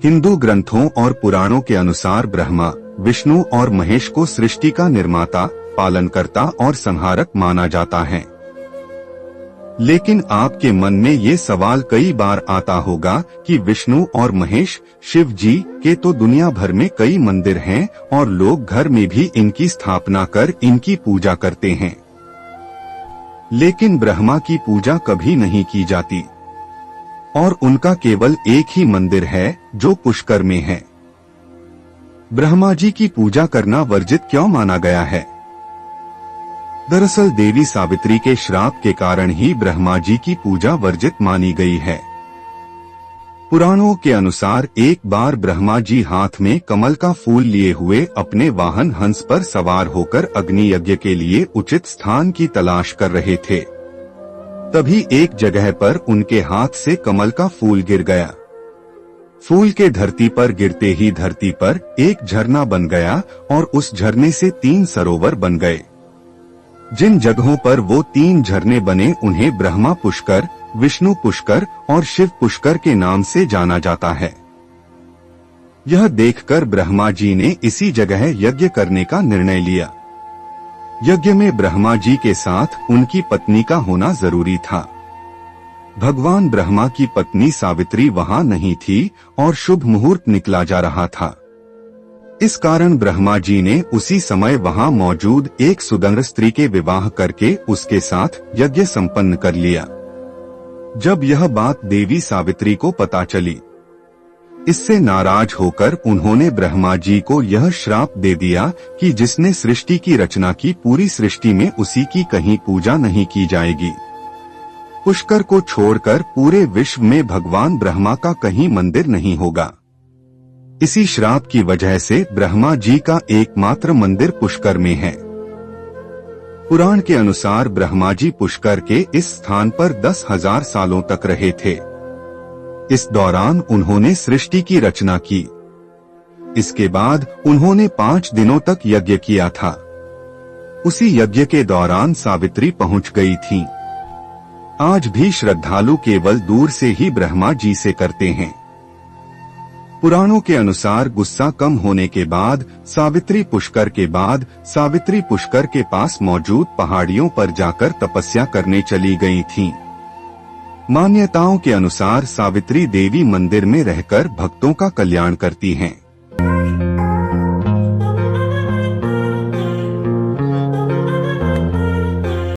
हिंदू ग्रंथों और पुराणों के अनुसार ब्रह्मा, विष्णु और महेश को सृष्टि का निर्माता, पालनकर्ता और संहारक माना जाता है। लेकिन आपके मन में ये सवाल कई बार आता होगा कि विष्णु और महेश, शिव जी के तो दुनिया भर में कई मंदिर हैं और लोग घर में भी इनकी स्थापना कर इनकी पूजा करते हैं। लेकिन ब्रह्मा की पूजा कभी नहीं की जाती और उनका केवल एक ही मंदिर है जो पुष्कर में है। ब्रह्मा जी की पूजा करना वर्जित क्यों माना गया है? दरअसल देवी सावित्री के श्राप के कारण ही ब्रह्मा जी की पूजा वर्जित मानी गई है। पुराणों के अनुसार एक बार ब्रह्मा जी हाथ में कमल का फूल लिए हुए अपने वाहन हंस पर सवार होकर अग्नि यज्ञ के लिए उचित स्थान की तलाश कर रहे थे। तभी एक जगह पर उनके हाथ से कमल का फूल गिर गया। फूल के धरती पर गिरते ही धरती पर एक झरना बन गया और उस झरने से 3 सरोवर बन गए। जिन जगहों पर वो 3 झरने बने उन्हें ब्रह्मा पुष्कर, विष्णु पुष्कर और शिव पुष्कर के नाम से जाना जाता है। यह देखकर ब्रह्मा जी ने इसी जगह यज्ञ करने का निर्णय लिया। यज्ञ में ब्रह्मा जी के साथ उनकी पत्नी का होना जरूरी था। भगवान ब्रह्मा की पत्नी सावित्री वहां नहीं थी और शुभ मुहूर्त निकला जा रहा था। इस कारण ब्रह्मा जी ने उसी समय वहां मौजूद एक सुंदर स्त्री के विवाह करके उसके साथ यज्ञ संपन्न कर लिया। जब यह बात देवी सावित्री को पता चली, इससे नाराज होकर उन्होंने ब्रह्मा जी को यह श्राप दे दिया कि जिसने सृष्टि की रचना की पूरी सृष्टि में उसी की कहीं पूजा नहीं की जाएगी। पुष्कर को छोड़कर पूरे विश्व में भगवान ब्रह्मा का कहीं मंदिर नहीं होगा। इसी श्राप की वजह से ब्रह्मा जी का एकमात्र मंदिर पुष्कर में है। पुराण के अनुसार ब्रह्मा जी पुष्कर के इस स्थान पर 10,000 सालों तक रहे थे। इस दौरान उन्होंने सृष्टि की रचना की। इसके बाद उन्होंने 5 दिनों तक यज्ञ किया था। उसी यज्ञ के दौरान सावित्री पहुंच गई थीं। आज भी श्रद्धालु केवल दूर से ही ब्रह्मा जी से करते हैं। पुराणों के अनुसार गुस्सा कम होने के बाद सावित्री पुष्कर के पास मौजूद पहाड़ियों पर जाकर तपस्या करने चली गई थीं। मान्यताओं के अनुसार सावित्री देवी मंदिर में रहकर भक्तों का कल्याण करती हैं।